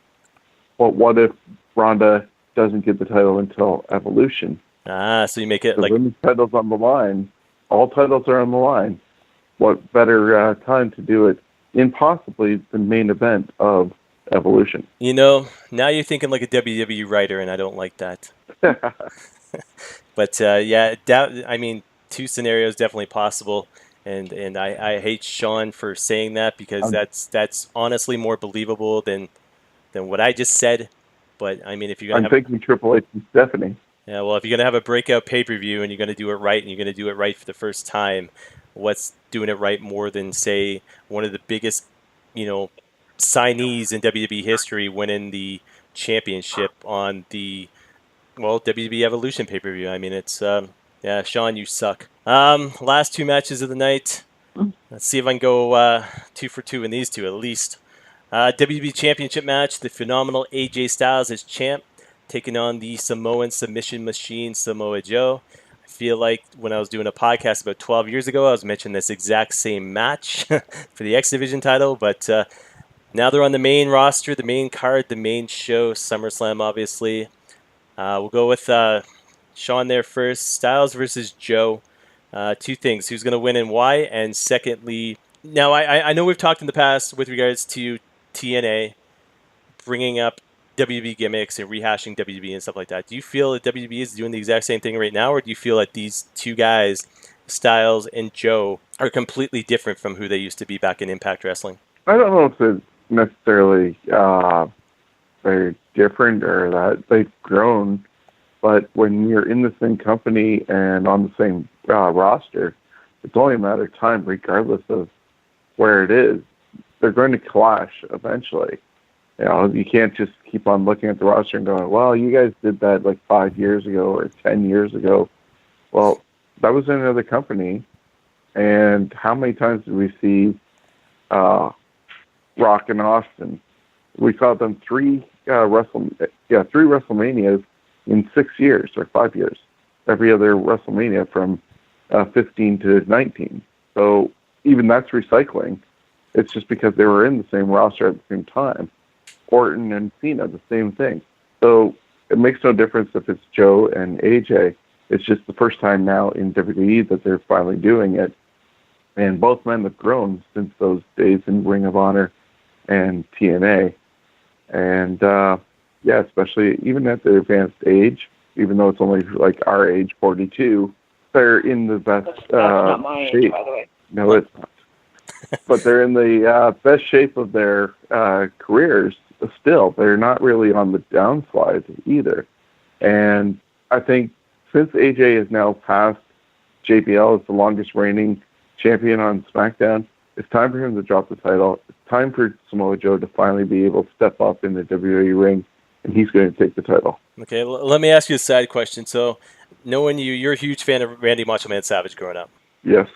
But what if Ronda doesn't get the title until Evolution? So you make it the women's title's on the line. All titles are on the line. What better time to do it in possibly the main event of Evolution? Now you're thinking like a WWE writer, and I don't like that. But two scenarios definitely possible, and I hate Shawn for saying that because that's honestly more believable than what I just said. But if you're gonna thinking Triple H and Stephanie. Yeah, well, if you're gonna have a breakout pay-per-view and you're gonna do it right, and you're gonna do it right for the first time, what's doing it right more than, say, one of the biggest, signees in WWE history winning the championship on the, WWE Evolution pay-per-view? It's, Shawn, you suck. Last 2 matches of the night. Let's see if I can go 2 for 2 in these two at least. WWE Championship match, the phenomenal AJ Styles as champ, taking on the Samoan submission machine, Samoa Joe. I feel like when I was doing a podcast about 12 years ago, I was mentioning this exact same match for the X Division title, but now they're on the main roster, the main card, the main show, SummerSlam, obviously. We'll go with Shawn there first. Styles versus Joe. 2 things. Who's going to win and why? And secondly, now I know we've talked in the past with regards to TNA bringing up WB gimmicks and rehashing WB and stuff like that. Do you feel that WB is doing the exact same thing right now, or do you feel that these 2 guys, Styles and Joe, are completely different from who they used to be back in Impact Wrestling? I don't know if it's necessarily they're different or that they've grown. But when you're in the same company and on the same roster, it's only a matter of time, regardless of where it is. They're going to clash eventually. You can't just keep on looking at the roster and going, well, you guys did that like 5 years ago or 10 years ago. Well, that was in another company. And how many times did we see Rock and Austin? We saw them three WrestleManias in 6 years or 5 years. Every other WrestleMania from 15 to 19. So even that's recycling. It's just because they were in the same roster at the same time. Orton and Cena, the same thing. So it makes no difference if it's Joe and AJ. It's just the first time now in WWE that they're finally doing it. And both men have grown since those days in Ring of Honor and TNA. And, especially even at their advanced age, even though it's only like our age, 42, they're in the best That's not my shape. age, by the way. No, it's not. But they're in the best shape of their careers still. They're not really on the downslide either. And I think since AJ is now past JBL as the longest reigning champion on SmackDown, it's time for him to drop the title. It's time for Samoa Joe to finally be able to step up in the WWE ring, and he's going to take the title. Okay, let me ask you a side question. So, knowing you're a huge fan of Randy Macho Man Savage growing up. Yes.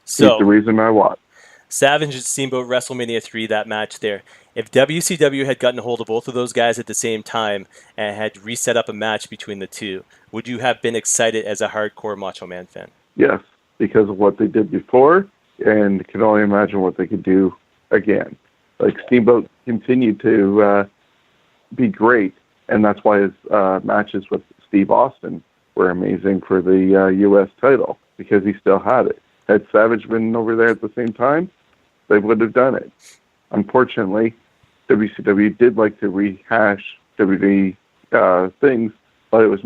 So, he's the reason I watch. Savage and Steamboat WrestleMania 3, that match there. If WCW had gotten a hold of both of those guys at the same time and had reset up a match between the two, would you have been excited as a hardcore Macho Man fan? Yes, because of what they did before, and can only imagine what they could do again. Like, Steamboat continued to be great, and that's why his matches with Steve Austin were amazing for the U.S. title, because he still had it. Had Savage been over there at the same time, they would have done it. Unfortunately, WCW did like to rehash WWE things, but it was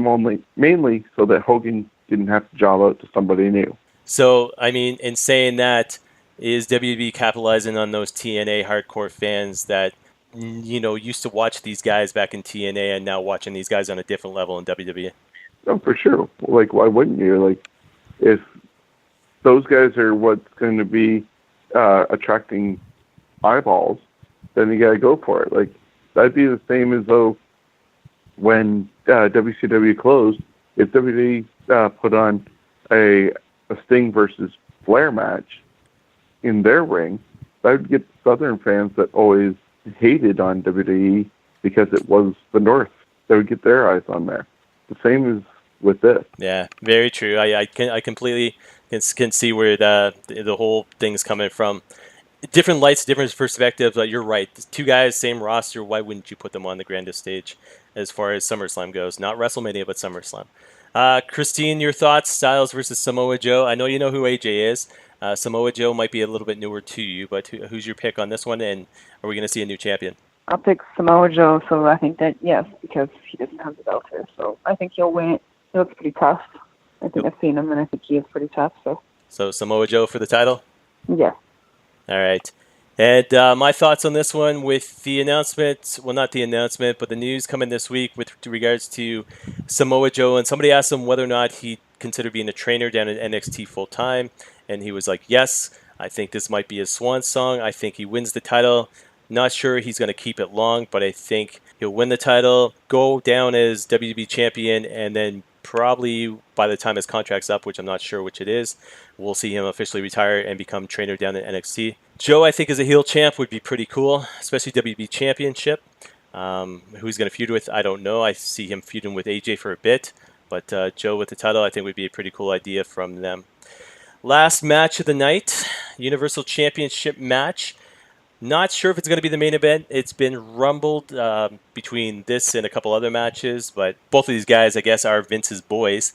mainly so that Hogan didn't have to job out to somebody new. So, I mean, in saying that, is WWE capitalizing on those TNA hardcore fans that, used to watch these guys back in TNA and now watching these guys on a different level in WWE? Oh, for sure. Like, why wouldn't you? Like, if those guys are what's going to be attracting eyeballs, then you got to go for it. Like, that'd be the same as though when WCW closed, if WWE put on a Sting versus Flair match in their ring, that would get Southern fans that always hated on WWE because it was the North. They would get their eyes on there. The same as with this. Yeah, very true. I completely can see where the whole thing's coming from. Different lights, different perspectives. But you're right. Two guys, same roster. Why wouldn't you put them on the grandest stage as far as SummerSlam goes? Not WrestleMania, but SummerSlam. Christine, your thoughts? Styles versus Samoa Joe. I know you know who AJ is. Samoa Joe might be a little bit newer to you, but who's your pick on this one? And are we going to see a new champion? I'll pick Samoa Joe, so I think that, yes, because he doesn't have the belt here. So I think he'll win it. He looks pretty tough. I think I've seen him, and I think he is pretty tough. So Samoa Joe for the title? Yeah. All right. And my thoughts on this one with the announcement, well, not the announcement, but the news coming this week with regards to Samoa Joe. And somebody asked him whether or not he'd consider being a trainer down at NXT full-time. And he was like, yes, I think this might be his swan song. I think he wins the title. Not sure he's going to keep it long, but I think he'll win the title, go down as WWE champion, and then probably by the time his contract's up, which I'm not sure which it is, we'll see him officially retire and become trainer down at NXT. Joe, I think, as a heel champ would be pretty cool, especially WWE Championship. Who's going to feud with, I don't know. I see him feuding with AJ for a bit, but Joe with the title, I think, would be a pretty cool idea from them. Last match of the night, Universal Championship match. Not sure if it's going to be the main event. It's been rumbled between this and a couple other matches, but both of these guys, I guess, are Vince's boys.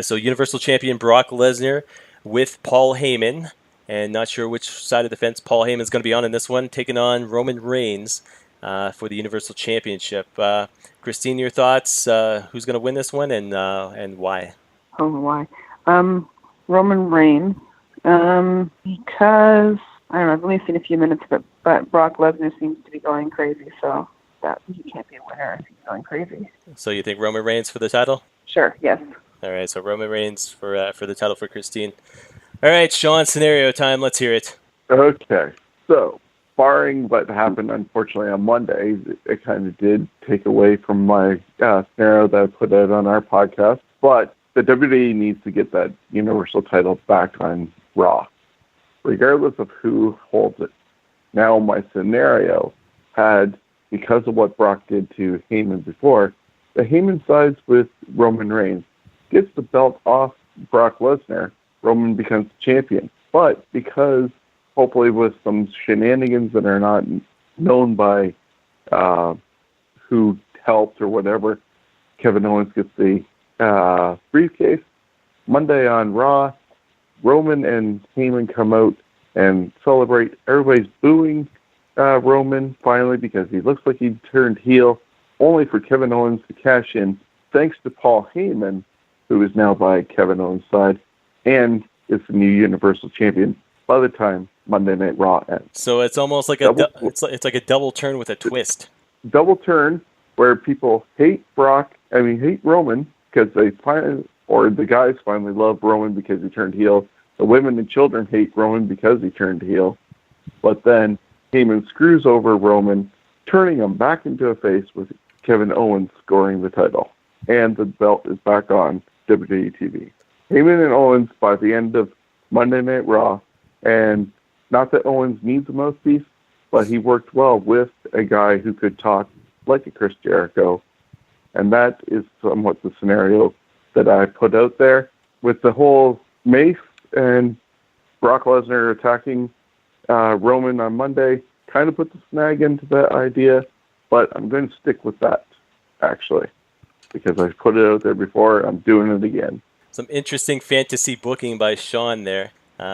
So Universal Champion Brock Lesnar with Paul Heyman, and not sure which side of the fence Paul Heyman is going to be on in this one, taking on Roman Reigns for the Universal Championship. Christine, your thoughts? Who's going to win this one and why? Oh, why? Roman Reigns, because, I don't know, I've only seen a few minutes, but Brock Lesnar seems to be going crazy, so that he can't be a winner if he's going crazy. So you think Roman Reigns for the title? Sure, yes. All right, so Roman Reigns for the title for Christine. All right, Shawn, scenario time. Let's hear it. Okay, so barring what happened, unfortunately, on Monday, it kind of did take away from my scenario that I put out on our podcast. But the WWE needs to get that Universal title back on Raw, regardless of who holds it. Now, my scenario had, because of what Brock did to Heyman before, the Heyman sides with Roman Reigns, gets the belt off Brock Lesnar, Roman becomes champion. But because, hopefully with some shenanigans that are not known by who helped or whatever, Kevin Owens gets the briefcase. Monday on Raw, Roman and Heyman come out and celebrate. Everybody's booing Roman finally because he looks like he turned heel, only for Kevin Owens to cash in, thanks to Paul Heyman, who is now by Kevin Owens' side, and is the new Universal Champion by the time Monday Night Raw ends. So it's almost like it's like a double turn with a twist. Double turn where people hate Roman because they finally, or the guys finally love Roman because he turned heel. The women and children hate Roman because he turned heel. But then Heyman screws over Roman, turning him back into a face with Kevin Owens scoring the title. And the belt is back on WWE TV. Heyman and Owens by the end of Monday Night Raw, and not that Owens needs a mouthpiece, but he worked well with a guy who could talk like a Chris Jericho. And that is somewhat the scenario that I put out there. With the whole Mace and Brock Lesnar attacking Roman on Monday, kind of put the snag into that idea, but I'm going to stick with that, actually, because I put it out there before. I'm doing it again. Some interesting fantasy booking by Shawn there.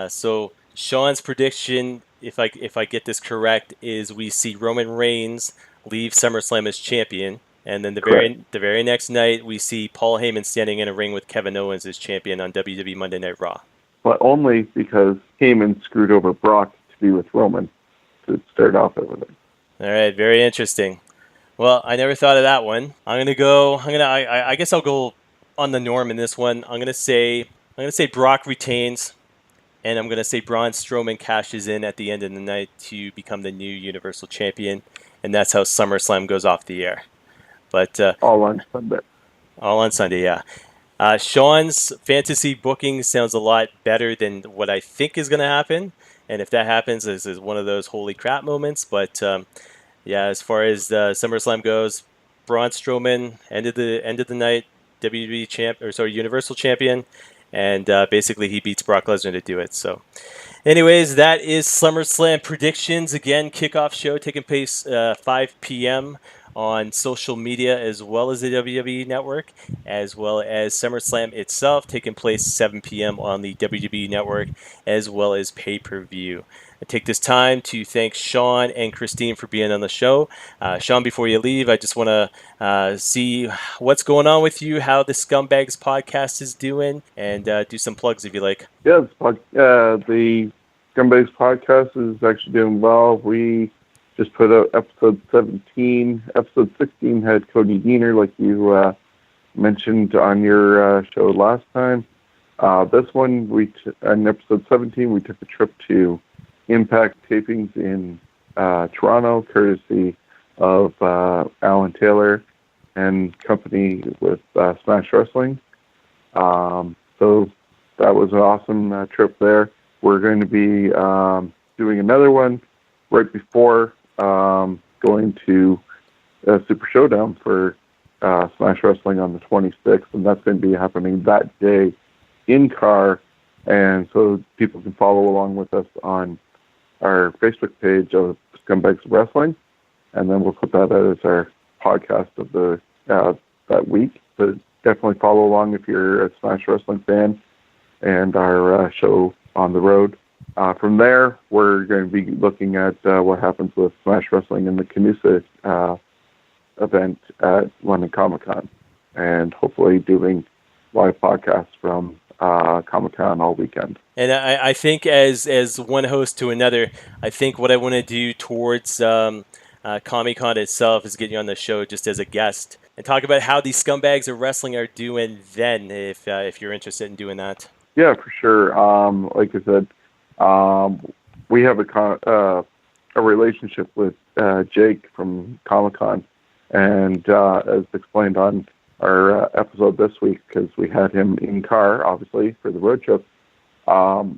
So Shawn's prediction, if I get this correct, is we see Roman Reigns leave SummerSlam as champion, and then the very next night we see Paul Heyman standing in a ring with Kevin Owens as champion on WWE Monday Night Raw. But only because Heyman screwed over Brock to be with Roman to start off everything. All right, very interesting. Well, I never thought of that one. I guess I'll go on the norm in this one. I'm gonna say Brock retains, and I'm gonna say Braun Strowman cashes in at the end of the night to become the new Universal Champion, and that's how SummerSlam goes off the air. But all on Sunday. All on Sunday, yeah. Shawn's fantasy booking sounds a lot better than what I think is going to happen, and if that happens, this is one of those holy crap moments. But yeah, as far as SummerSlam goes, Braun Strowman ended the night WWE Universal Champion, and basically he beats Brock Lesnar to do it. So, anyways, that is SummerSlam predictions. Again, kickoff show taking place 5 p.m. on social media, as well as the WWE Network, as well as SummerSlam itself taking place 7 p.m. on the WWE Network, as well as pay-per-view. I take this time to thank Shawn and Christine for being on the show. Shawn, before you leave, I just want to see what's going on with you, how the Scumbags podcast is doing, and do some plugs if you like. Yeah, the Scumbags podcast is actually doing well. We just put out episode 17. Episode 16 had Cody Deaner, like you mentioned on your show last time. This one, in episode 17, we took a trip to Impact tapings in Toronto, courtesy of Alan Taylor and company with Smash Wrestling. So that was an awesome trip there. We're going to be doing another one right before going to Super Showdown for Smash Wrestling on the 26th, and that's going to be happening that day in car, and so people can follow along with us on our Facebook page of Scumbags of Wrestling, and then we'll put that out as our podcast of the that week. But definitely follow along if you're a Smash Wrestling fan and our show on the road. From there, we're going to be looking at what happens with Smash Wrestling in the Canusa event at London Comic-Con, and hopefully doing live podcasts from Comic-Con all weekend. And I think as one host to another, I think what I want to do towards Comic-Con itself is getting you on the show just as a guest and talk about how these Scumbags of Wrestling are doing then, if you're interested in doing that. Yeah, for sure. Like I said, we have a relationship with Jake from Comic-Con, and as explained on our episode this week, because we had him in car, obviously, for the road trip,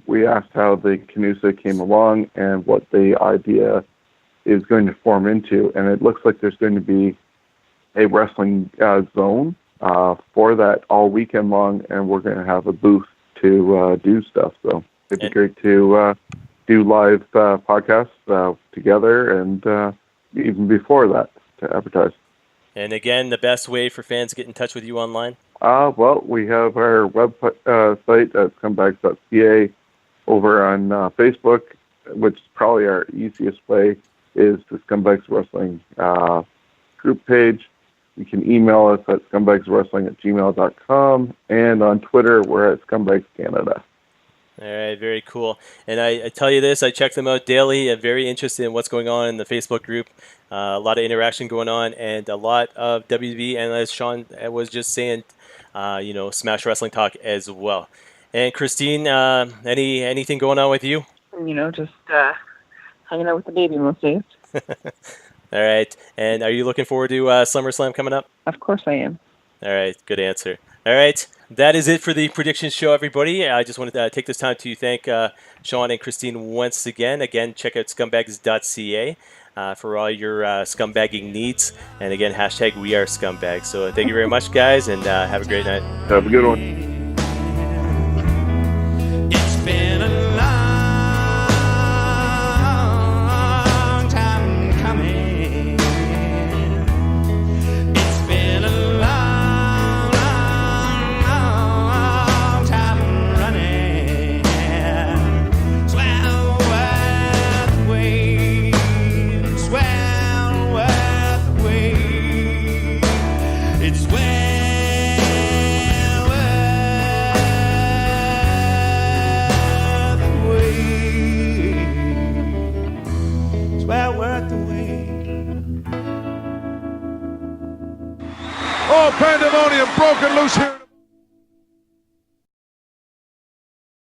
we asked how the Canusa came along and what the idea is going to form into, and it looks like there's going to be a wrestling zone for that all weekend long, and we're going to have a booth to do stuff. So it'd be great to do live podcasts together, and even before that, to advertise. And again, the best way for fans to get in touch with you online? Well, we have our website at scumbags.ca. Over on Facebook, which is probably our easiest way, is the Scumbags of Wrestling group page. You can email us at scumbagswrestling@gmail.com, and on Twitter, we're at Scumbags Canada. All right, very cool. And I tell you this, I check them out daily. I'm very interested in what's going on in the Facebook group. A lot of interaction going on, and a lot of WB, and as Shawn was just saying, Smash Wrestling talk as well. And Christine, anything going on with you? Just hanging out with the baby most days. All right. And are you looking forward to SummerSlam coming up? Of course I am. All right, good answer. All right, that is it for the prediction show, everybody. I just wanted to take this time to thank Shawn and Christine once again. Again, check out scumbags.ca for all your scumbagging needs. And again, hashtag We Are Scumbags. So thank you very much, guys, and have a great night. Have a good one. It's been a long time coming. It's been a long time running. Swell worth the wait. Swell worth the wait. It's well worth the wait. It's well worth the wait. Oh, pandemonium broken loose here.